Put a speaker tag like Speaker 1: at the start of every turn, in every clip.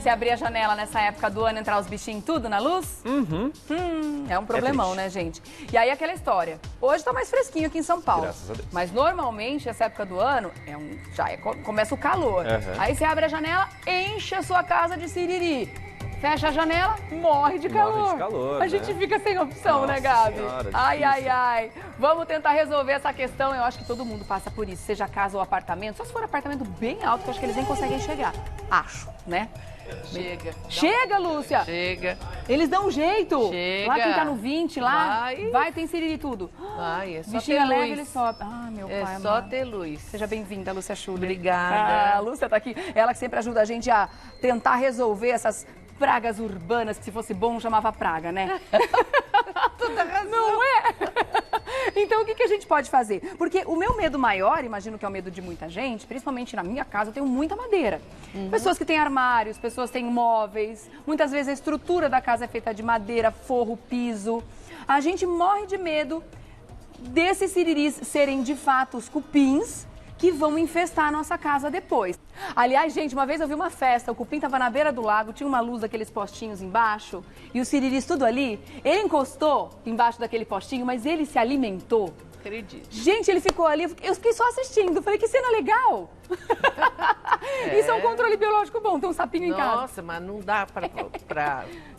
Speaker 1: você abrir a janela nessa época do ano, entrar os bichinhos tudo na luz? É um problemão, né, gente? E aí aquela história. Hoje tá mais fresquinho aqui em São Paulo.
Speaker 2: Graças a Deus.
Speaker 1: Mas normalmente, essa época do ano, começa o calor. Aí você abre a janela, enche a sua casa de siriri. Fecha a janela, morre de calor.
Speaker 2: Morre de calor,
Speaker 1: a gente fica sem opção,
Speaker 2: Nossa
Speaker 1: né, Gabi?
Speaker 2: Senhora,
Speaker 1: ai, ai,
Speaker 2: difícil.
Speaker 1: ai. Vamos tentar resolver essa questão. Eu acho que todo mundo passa por isso, seja casa ou apartamento. Só se for apartamento bem alto, que eu acho que eles nem conseguem chegar. Acho, né?
Speaker 3: Chega.
Speaker 1: Chega, Lúcia!
Speaker 3: Chega.
Speaker 1: Eles dão um jeito.
Speaker 3: Chega.
Speaker 1: Lá quem tá no 20, lá,
Speaker 3: Vai.
Speaker 1: tem siriri e tudo.
Speaker 3: Vai, é só
Speaker 1: Bichinho
Speaker 3: ter
Speaker 1: leve,
Speaker 3: luz.
Speaker 1: ele sobe. Ah, meu pai
Speaker 3: É só
Speaker 1: amado.
Speaker 3: ter luz.
Speaker 1: Seja bem-vinda, Lúcia Schuller.
Speaker 3: Obrigada.
Speaker 1: A Lúcia tá aqui. Ela que sempre ajuda a gente a tentar resolver essas pragas urbanas, que se fosse bom chamava praga, né?
Speaker 3: Toda razão.
Speaker 1: Não é? Então, o que a gente pode fazer? Porque o meu medo maior, imagino que é o medo de muita gente, principalmente na minha casa, eu tenho muita madeira. Pessoas que têm armários, pessoas que têm móveis, muitas vezes a estrutura da casa é feita de madeira, forro, piso. A gente morre de medo desses siriris serem, de fato, os cupins que vão infestar a nossa casa depois. Aliás, gente, uma vez eu vi uma festa, o cupim estava na beira do lago, tinha uma luz daqueles postinhos embaixo, e os siriris tudo ali, ele encostou embaixo daquele postinho, mas ele se alimentou.
Speaker 3: Acredito.
Speaker 1: Gente, ele ficou ali, eu fiquei só assistindo, falei, que cena legal! Isso é um controle biológico bom, tem um sapinho em casa.
Speaker 3: Nossa, mas não dá pra
Speaker 1: Tem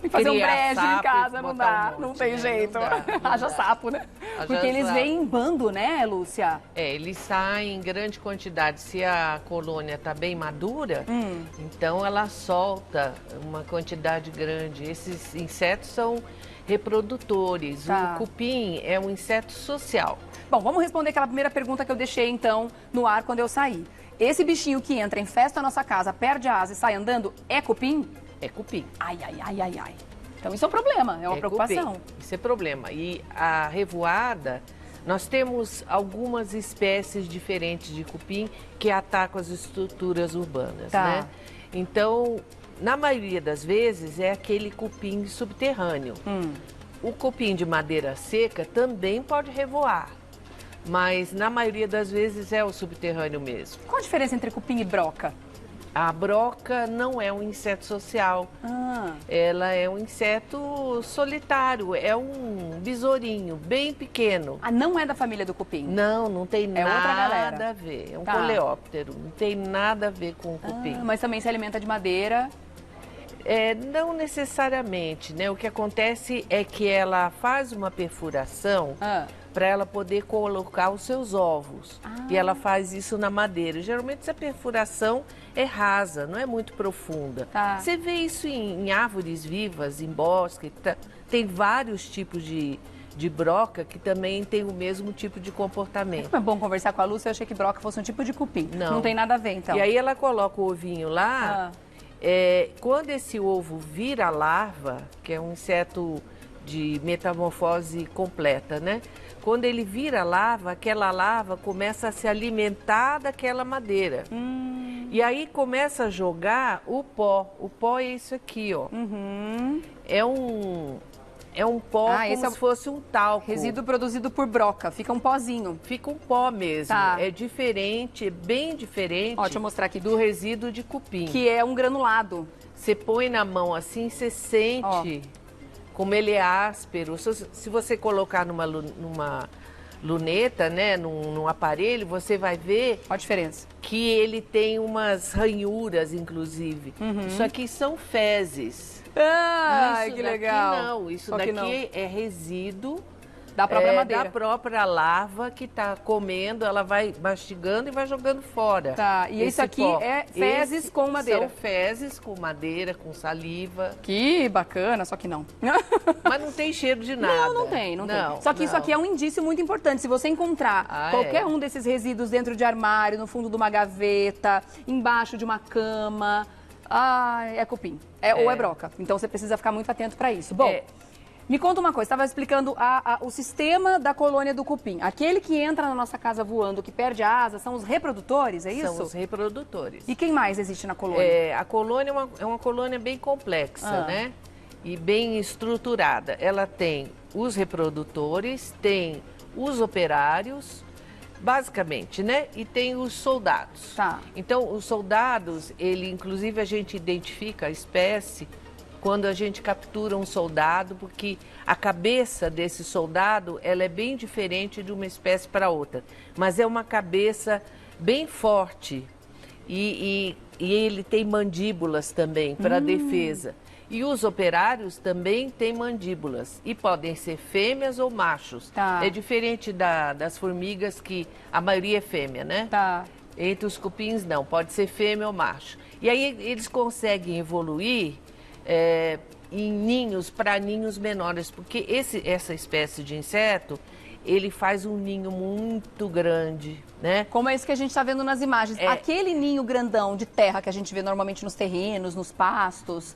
Speaker 1: que fazer um
Speaker 3: criar
Speaker 1: brejo em
Speaker 3: sapo
Speaker 1: casa,
Speaker 3: e
Speaker 1: não
Speaker 3: botar
Speaker 1: dá,
Speaker 3: um monte,
Speaker 1: não tem
Speaker 3: né?
Speaker 1: jeito.
Speaker 3: Não dá, não
Speaker 1: Haja
Speaker 3: dá.
Speaker 1: sapo, né?
Speaker 3: Haja
Speaker 1: Porque eles
Speaker 3: sapo.
Speaker 1: vêm em bando, né, Lúcia?
Speaker 3: É, eles saem em grande quantidade. Se a colônia está bem madura, então ela solta uma quantidade grande. Esses insetos são reprodutores.
Speaker 1: Tá.
Speaker 3: O cupim é um inseto social.
Speaker 1: Bom, vamos responder aquela primeira pergunta que eu deixei, então, no ar quando eu saí. Esse bichinho que entra, infesta a nossa casa, perde a asa e sai andando, é cupim?
Speaker 3: É cupim.
Speaker 1: Ai, ai, ai, ai, ai. Então isso é um problema, é uma preocupação.
Speaker 3: Cupim. Isso é problema. E a revoada, nós temos algumas espécies diferentes de cupim que atacam as estruturas urbanas,
Speaker 1: Tá.
Speaker 3: né? Então, na maioria das vezes, é aquele cupim subterrâneo. O cupim de madeira seca também pode revoar, mas na maioria das vezes é o subterrâneo mesmo.
Speaker 1: Qual a diferença entre cupim e broca?
Speaker 3: A broca não é um inseto social.
Speaker 1: Ah,
Speaker 3: Ela é um inseto solitário, é um besourinho bem pequeno.
Speaker 1: não é da família do cupim?
Speaker 3: Não tem
Speaker 1: É outra galera.
Speaker 3: nada a ver. É um
Speaker 1: Tá.
Speaker 3: coleóptero, não tem nada a ver com o cupim.
Speaker 1: Mas também se alimenta de madeira.
Speaker 3: Não necessariamente, né? O que acontece é que ela faz uma perfuração para ela poder colocar os seus ovos. E ela faz isso na madeira. Geralmente essa perfuração é rasa, não é muito profunda.
Speaker 1: Tá.
Speaker 3: Você vê isso em árvores vivas, em bosque. Tem vários tipos de broca que também tem o mesmo tipo de comportamento.
Speaker 1: Como é bom conversar com a Lúcia, eu achei que broca fosse um tipo de cupim.
Speaker 3: Não.
Speaker 1: Tem nada a ver, então.
Speaker 3: E aí ela coloca o ovinho lá. Quando esse ovo vira larva, que é um inseto de metamorfose completa, né? Quando ele vira larva, aquela larva começa a se alimentar daquela madeira. E aí começa a jogar o pó. O pó é isso aqui, ó. É um pó
Speaker 1: esse
Speaker 3: como se fosse um talco.
Speaker 1: Resíduo produzido por broca, fica um pozinho.
Speaker 3: Fica um pó mesmo.
Speaker 1: Tá.
Speaker 3: É diferente, é bem diferente
Speaker 1: Ó, deixa eu mostrar aqui.
Speaker 3: do resíduo de cupim.
Speaker 1: Que é um granulado.
Speaker 3: Você põe na mão assim, você sente como ele é áspero. Se você colocar numa luneta, né, num aparelho, você vai ver
Speaker 1: Olha a diferença.
Speaker 3: que ele tem umas ranhuras, inclusive. Isso aqui são fezes.
Speaker 1: Ai,
Speaker 3: Isso
Speaker 1: que
Speaker 3: daqui
Speaker 1: legal.
Speaker 3: não, isso
Speaker 1: Só que
Speaker 3: daqui é resíduo
Speaker 1: Da própria madeira.
Speaker 3: da própria larva que está comendo, ela vai mastigando e vai jogando fora.
Speaker 1: Tá, e isso
Speaker 3: esse
Speaker 1: aqui
Speaker 3: pó.
Speaker 1: é fezes
Speaker 3: Esse
Speaker 1: com madeira.
Speaker 3: São fezes com madeira, com saliva.
Speaker 1: Que bacana, só que não.
Speaker 3: Mas não tem cheiro de nada.
Speaker 1: Não tem. Só que isso aqui é um indício muito importante. Se você encontrar qualquer um desses resíduos dentro de armário, no fundo de uma gaveta, embaixo de uma cama, é cupim. Ou é broca. Então você precisa ficar muito atento para isso. Bom, me conta uma coisa, estava explicando o sistema da colônia do cupim. Aquele que entra na nossa casa voando, que perde a asa, são os reprodutores, é isso?
Speaker 3: São os reprodutores.
Speaker 1: E quem mais existe na colônia?
Speaker 3: A colônia é uma colônia bem complexa, né? E bem estruturada. Ela tem os reprodutores, tem os operários, basicamente, né? E tem os soldados.
Speaker 1: Tá.
Speaker 3: Então, os soldados, inclusive a gente identifica a espécie quando a gente captura um soldado, porque a cabeça desse soldado, ela é bem diferente de uma espécie para outra. Mas é uma cabeça bem forte e ele tem mandíbulas também para defesa. E os operários também têm mandíbulas e podem ser fêmeas ou machos.
Speaker 1: Tá.
Speaker 3: É diferente das formigas, que a maioria é fêmea, né?
Speaker 1: Tá.
Speaker 3: Entre os cupins não, pode ser fêmea ou macho. E aí eles conseguem evoluir em ninhos para ninhos menores, porque essa espécie de inseto, ele faz um ninho muito grande, né?
Speaker 1: Como é isso que a gente está vendo nas imagens. Aquele ninho grandão de terra que a gente vê normalmente nos terrenos, nos pastos,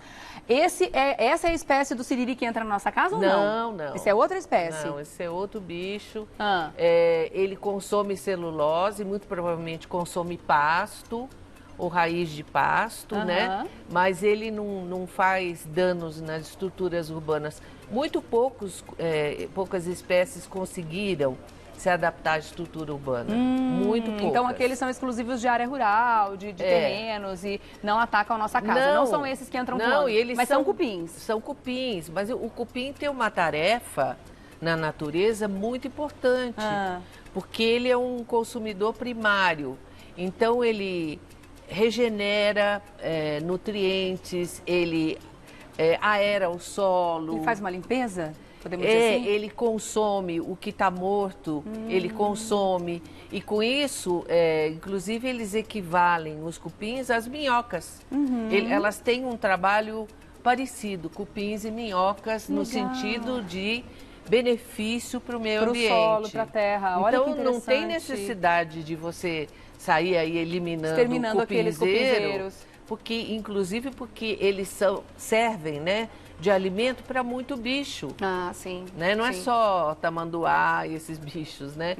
Speaker 1: essa é a espécie do siriri que entra na nossa casa ou não?
Speaker 3: Não.
Speaker 1: Isso é outra espécie?
Speaker 3: Não, esse é outro bicho.
Speaker 1: Ah.
Speaker 3: Ele consome celulose, muito provavelmente consome pasto ou raiz de pasto, né? Mas ele não faz danos nas estruturas urbanas. Muito poucas espécies conseguiram se adaptar à estrutura urbana. Muito poucas.
Speaker 1: Então aqueles são exclusivos de área rural, de terrenos e não atacam a nossa casa. Não são esses que entram voando, mas são cupins.
Speaker 3: São cupins, mas o cupim tem uma tarefa na natureza muito importante, porque ele é um consumidor primário. Então ele regenera nutrientes, ele aera o solo.
Speaker 1: Ele faz uma limpeza? Podemos dizer assim?
Speaker 3: Ele consome o que está morto, ele consome. E com isso, inclusive, eles equivalem os cupins às minhocas. Elas têm um trabalho parecido, cupins e minhocas, no sentido de benefício para o meio ambiente.
Speaker 1: Para o solo, para a terra. Olha que
Speaker 3: então, não tem necessidade de você sair aí
Speaker 1: exterminando aqueles cupinzeiros.
Speaker 3: Inclusive porque eles servem, né, de alimento para muito bicho.
Speaker 1: Ah, sim.
Speaker 3: Né? Não é só tamanduá e esses bichos, né?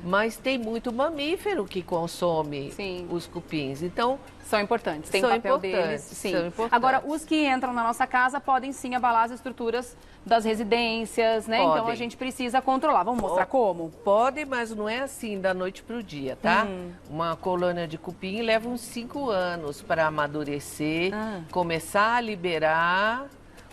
Speaker 3: Mas tem muito mamífero que consome os cupins. Então,
Speaker 1: são importantes, tem o papel deles. Sim.
Speaker 3: São importantes.
Speaker 1: Agora, os que entram na nossa casa podem sim abalar as estruturas das residências, né?
Speaker 3: Podem.
Speaker 1: Então a gente precisa controlar. Vamos mostrar como?
Speaker 3: Pode, mas não é assim da noite para o dia, tá? Uma colônia de cupim leva uns 5 anos para amadurecer, começar a liberar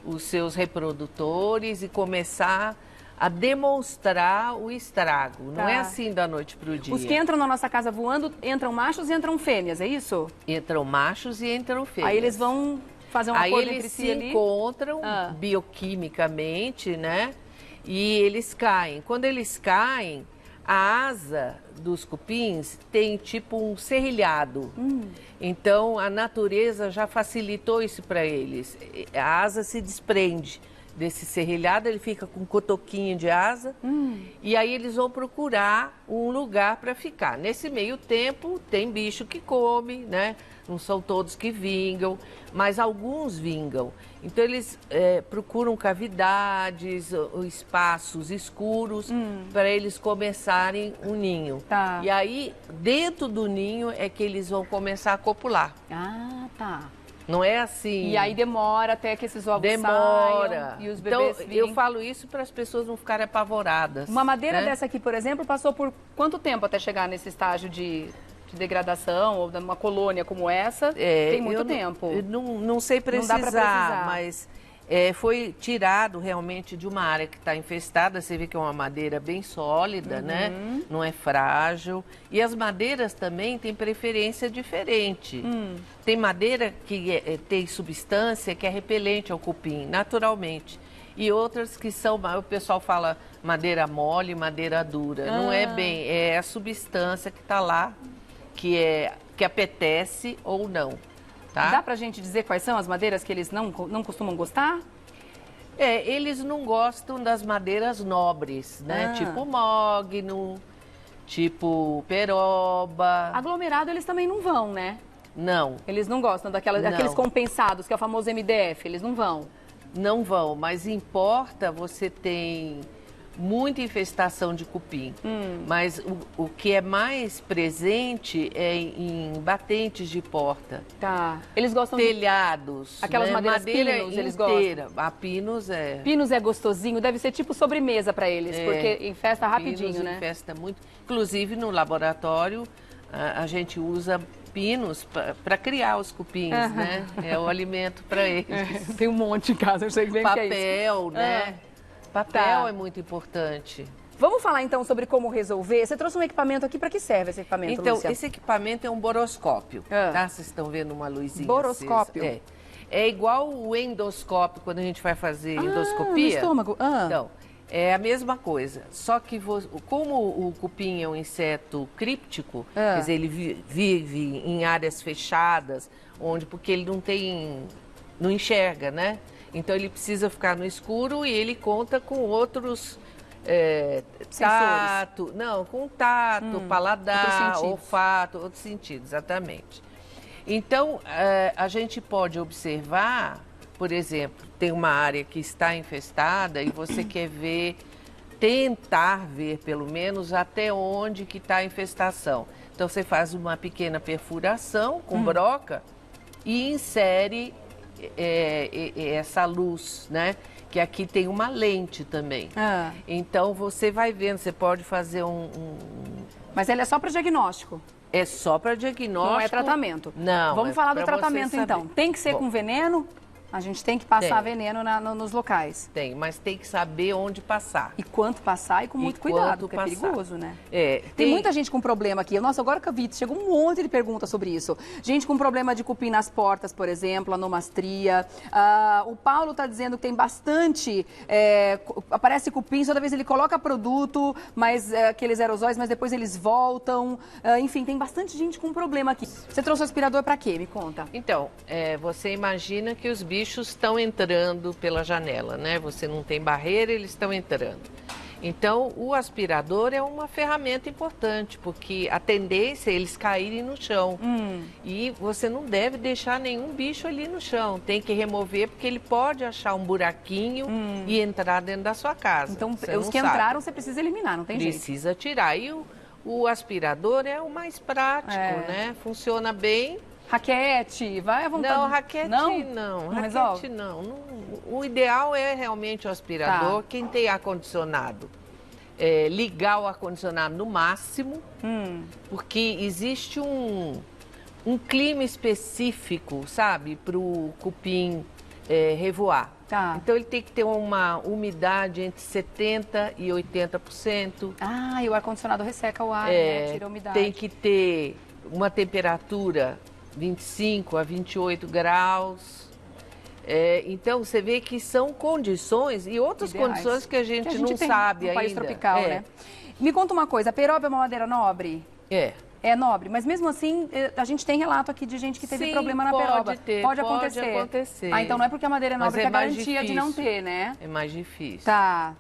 Speaker 3: os seus reprodutores e começar a demonstrar o estrago. Não é assim da noite para o dia.
Speaker 1: Os que entram na nossa casa voando, entram machos e entram fêmeas, é isso?
Speaker 3: Entram machos e entram fêmeas.
Speaker 1: Aí eles vão fazer um acordo entre si ali?
Speaker 3: Aí eles se encontram bioquimicamente, né? E eles caem. Quando eles caem, a asa dos cupins tem tipo um serrilhado. Então, a natureza já facilitou isso para eles. A asa se desprende desse serrilhado, ele fica com um cotoquinho de asa e aí eles vão procurar um lugar para ficar. Nesse meio tempo, tem bicho que come, né? Não são todos que vingam, mas alguns vingam. Então, eles procuram cavidades, espaços escuros para eles começarem um ninho.
Speaker 1: Tá.
Speaker 3: E aí, dentro do ninho é que eles vão começar a copular.
Speaker 1: Ah, tá.
Speaker 3: Não é assim.
Speaker 1: E aí demora até que esses ovos
Speaker 3: demora.
Speaker 1: Saiam e os bebês
Speaker 3: então,
Speaker 1: virem.
Speaker 3: Eu falo isso para as pessoas não ficarem apavoradas.
Speaker 1: Uma madeira dessa aqui, por exemplo, passou por quanto tempo até chegar nesse estágio de degradação ou de uma colônia como essa? Tem muito tempo.
Speaker 3: Eu não sei precisar,
Speaker 1: não dá pra precisar.
Speaker 3: mas foi tirado realmente de uma área que está infestada. Você vê que é uma madeira bem sólida, né? Não é frágil. E as madeiras também têm preferência diferente. Tem madeira que tem substância que é repelente ao cupim, naturalmente. E outras que são, o pessoal fala madeira mole, madeira dura. Não é bem, é a substância que está lá, que apetece ou não. Tá?
Speaker 1: Dá pra gente dizer quais são as madeiras que eles não costumam gostar?
Speaker 3: Eles não gostam das madeiras nobres, né? Tipo mogno, tipo peroba.
Speaker 1: Aglomerado eles também não vão, né?
Speaker 3: Não.
Speaker 1: Eles não gostam daqueles compensados, que é o famoso MDF, eles não vão.
Speaker 3: Não vão, mas importa você tem muita infestação de cupim. Mas o que é mais presente é em batentes de porta.
Speaker 1: Tá. Eles gostam
Speaker 3: telhados.
Speaker 1: Aquelas madeiras
Speaker 3: madeira
Speaker 1: pinos, eles
Speaker 3: inteira.
Speaker 1: gostam.
Speaker 3: A pinos é...
Speaker 1: Pinos é gostosinho, deve ser tipo sobremesa para eles, porque infesta rapidinho,
Speaker 3: pinos
Speaker 1: né?
Speaker 3: Infesta muito. Inclusive, no laboratório, a gente usa pinos para criar os cupins, né? É o alimento para eles.
Speaker 1: Tem um monte em casa, eu sei bem o que é isso.
Speaker 3: Papel, né? Papel é muito importante.
Speaker 1: Vamos falar então sobre como resolver. Você trouxe um equipamento aqui, para que serve esse equipamento,
Speaker 3: Então,
Speaker 1: Lúcia?
Speaker 3: esse equipamento é um boroscópio, tá? Vocês estão vendo uma luzinha
Speaker 1: boroscópio?
Speaker 3: acesa. É igual o endoscópio, quando a gente vai fazer endoscopia.
Speaker 1: No estômago.
Speaker 3: Então, é a mesma coisa. Só que como o cupim é um inseto críptico, quer dizer, ele vive em áreas fechadas, porque ele não enxerga, né? Então ele precisa ficar no escuro e ele conta com outros tato, paladar, olfato, outros sentidos, exatamente. Então, a gente pode observar, por exemplo, tem uma área que está infestada e você quer tentar ver pelo menos até onde que está a infestação. Então, você faz uma pequena perfuração com broca e insere essa luz, né? Que aqui tem uma lente também. Então, você vai vendo, você pode fazer
Speaker 1: Mas ele é só para diagnóstico?
Speaker 3: É só para diagnóstico.
Speaker 1: Não é tratamento?
Speaker 3: Não.
Speaker 1: Vamos falar do tratamento, então. Tem que ser com veneno? A gente tem que passar veneno nos locais.
Speaker 3: Tem, mas tem que saber onde passar.
Speaker 1: E quanto passar e com muito cuidado, porque é perigoso, né? Tem muita gente com problema aqui. Nossa, agora que eu vi, chegou um monte de perguntas sobre isso. Gente com problema de cupim nas portas, por exemplo, anomastria. O Paulo está dizendo que tem bastante... aparece cupim, toda vez ele coloca produto, mas aqueles aerosóis, mas depois eles voltam. Enfim, tem bastante gente com problema aqui. Você trouxe o aspirador para quê? Me conta.
Speaker 3: Então, você imagina que os bichos estão entrando pela janela, né? Você não tem barreira, eles estão entrando. Então, o aspirador é uma ferramenta importante, porque a tendência é eles caírem no chão. E você não deve deixar nenhum bicho ali no chão. Tem que remover, porque ele pode achar um buraquinho e entrar dentro da sua casa.
Speaker 1: Então, os que entraram, você precisa eliminar, não tem jeito.
Speaker 3: Precisa tirar. E o aspirador é o mais prático, né? Funciona bem.
Speaker 1: Raquete, vai à vontade.
Speaker 3: Não, raquete não. Raquete não. O ideal é realmente o aspirador. Quem tem ar-condicionado, ligar o ar-condicionado no máximo, porque existe um clima específico, sabe, para o cupim revoar. Então ele tem que ter uma umidade entre 70% e 80%.
Speaker 1: E o ar-condicionado resseca o ar, né? Tira a umidade.
Speaker 3: Tem que ter uma temperatura 25 a 28 graus. Então, você vê que são condições e outras condições que a gente não sabe ainda.
Speaker 1: País tropical, né? Me conta uma coisa, a peroba é uma madeira nobre? É nobre, mas mesmo assim, a gente tem relato aqui de gente que teve problema na peroba. Pode acontecer. Então não é porque a madeira é nobre que é garantia de não ter, né?
Speaker 3: É mais difícil.
Speaker 1: Tá.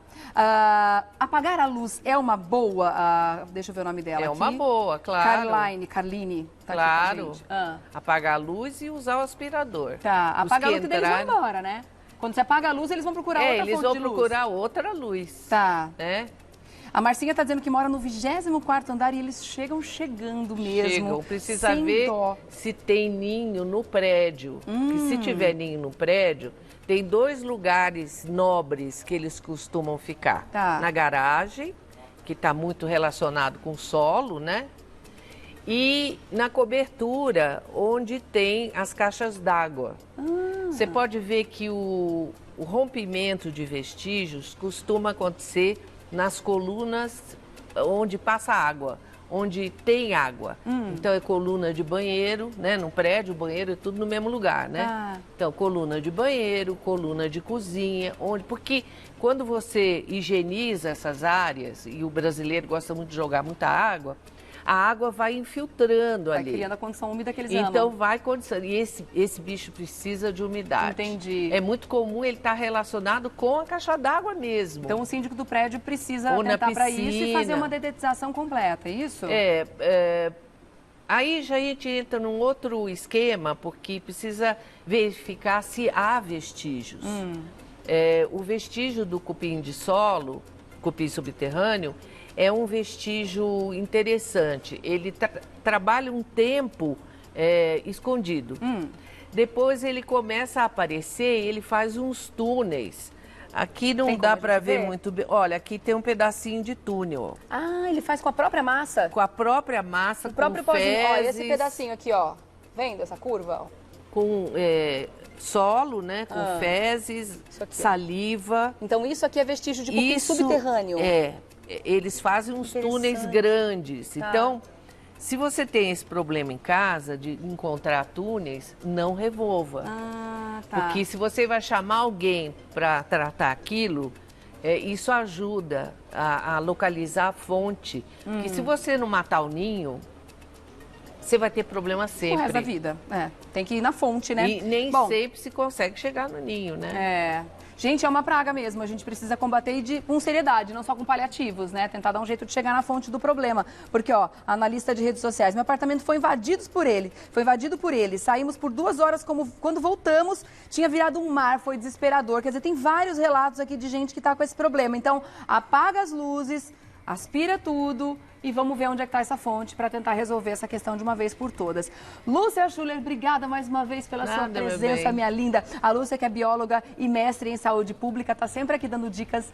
Speaker 1: Apagar a luz é uma boa, deixa eu ver o nome dela aqui.
Speaker 3: É uma boa, claro.
Speaker 1: Carline, tá
Speaker 3: claro.
Speaker 1: Aqui com a gente.
Speaker 3: Apagar a luz e usar o aspirador.
Speaker 1: Tá, apagar a luz e eles vão embora, né? Quando você apaga a luz, eles vão procurar outra fonte de luz.
Speaker 3: Eles vão procurar outra luz.
Speaker 1: Tá.
Speaker 3: Né?
Speaker 1: A Marcinha está dizendo que mora no 24º andar e eles chegando mesmo.
Speaker 3: Precisa ver se tem ninho no prédio. Porque se tiver ninho no prédio, tem 2 lugares nobres que eles costumam ficar. Na garagem, que está muito relacionado com o solo, né? E na cobertura, onde tem as caixas d'água. Você pode ver que o rompimento de vestígios costuma acontecer nas colunas onde passa água, onde tem água. Então é coluna de banheiro, né? No prédio, o banheiro é tudo no mesmo lugar, né? Então, coluna de banheiro, coluna de cozinha, porque quando você higieniza essas áreas, e o brasileiro gosta muito de jogar muita água, a água vai infiltrando ali.
Speaker 1: Vai criando a condição úmida que eles
Speaker 3: amam.
Speaker 1: Então
Speaker 3: vai condicionando. E esse bicho precisa de umidade.
Speaker 1: Entendi.
Speaker 3: É muito comum ele estar relacionado com a caixa d'água mesmo.
Speaker 1: Então o síndico do prédio precisa atentar para isso e fazer uma dedetização completa, é isso?
Speaker 3: Aí já a gente entra num outro esquema, porque precisa verificar se há vestígios. O vestígio do cupim de solo, cupim subterrâneo, é um vestígio interessante. Ele trabalha um tempo escondido. Depois ele começa a aparecer e ele faz uns túneis. Aqui não dá para ver muito bem. Olha, aqui tem um pedacinho de túnel.
Speaker 1: Ah, ele faz com a própria massa?
Speaker 3: Com a própria massa,
Speaker 1: o próprio
Speaker 3: com
Speaker 1: pozinho.
Speaker 3: fezes.
Speaker 1: Olha esse pedacinho aqui, ó. Vendo essa curva? Ó.
Speaker 3: Com solo, né? Com fezes, saliva.
Speaker 1: Então isso aqui é vestígio de cupim subterrâneo.
Speaker 3: Eles fazem uns túneis grandes. Tá. Então, se você tem esse problema em casa de encontrar túneis, não revolva.
Speaker 1: Ah, tá.
Speaker 3: Porque se você vai chamar alguém para tratar aquilo, isso ajuda a localizar a fonte. Porque se você não matar o ninho, você vai ter problema sempre.
Speaker 1: O resto da vida. Tem que ir na fonte, né?
Speaker 3: E nem sempre se consegue chegar no ninho, né?
Speaker 1: Gente, é uma praga mesmo. A gente precisa combater com seriedade, não só com paliativos, né? Tentar dar um jeito de chegar na fonte do problema. Porque, ó, analista de redes sociais, meu apartamento foi invadido por ele. Saímos por 2 horas, quando voltamos, tinha virado um mar, foi desesperador. Quer dizer, tem vários relatos aqui de gente que tá com esse problema. Então, apaga as luzes, aspira tudo e vamos ver onde é que está essa fonte para tentar resolver essa questão de uma vez por todas. Lúcia Schuller, obrigada mais uma vez pela sua presença, minha linda. A Lúcia, que é bióloga e mestre em saúde pública, está sempre aqui dando dicas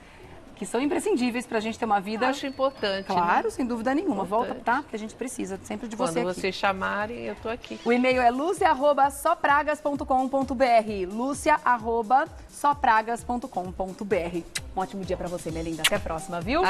Speaker 1: que são imprescindíveis para a gente ter uma vida.
Speaker 3: Acho importante,
Speaker 1: claro,
Speaker 3: né?
Speaker 1: sem dúvida nenhuma. Volta, tá? Porque a gente precisa sempre de você aqui.
Speaker 3: Quando vocês chamarem, eu tô aqui.
Speaker 1: O e-mail é lucia@sopragas.com.br. lucia@sopragas.com.br. Um ótimo dia para você, minha linda. Até a próxima, viu?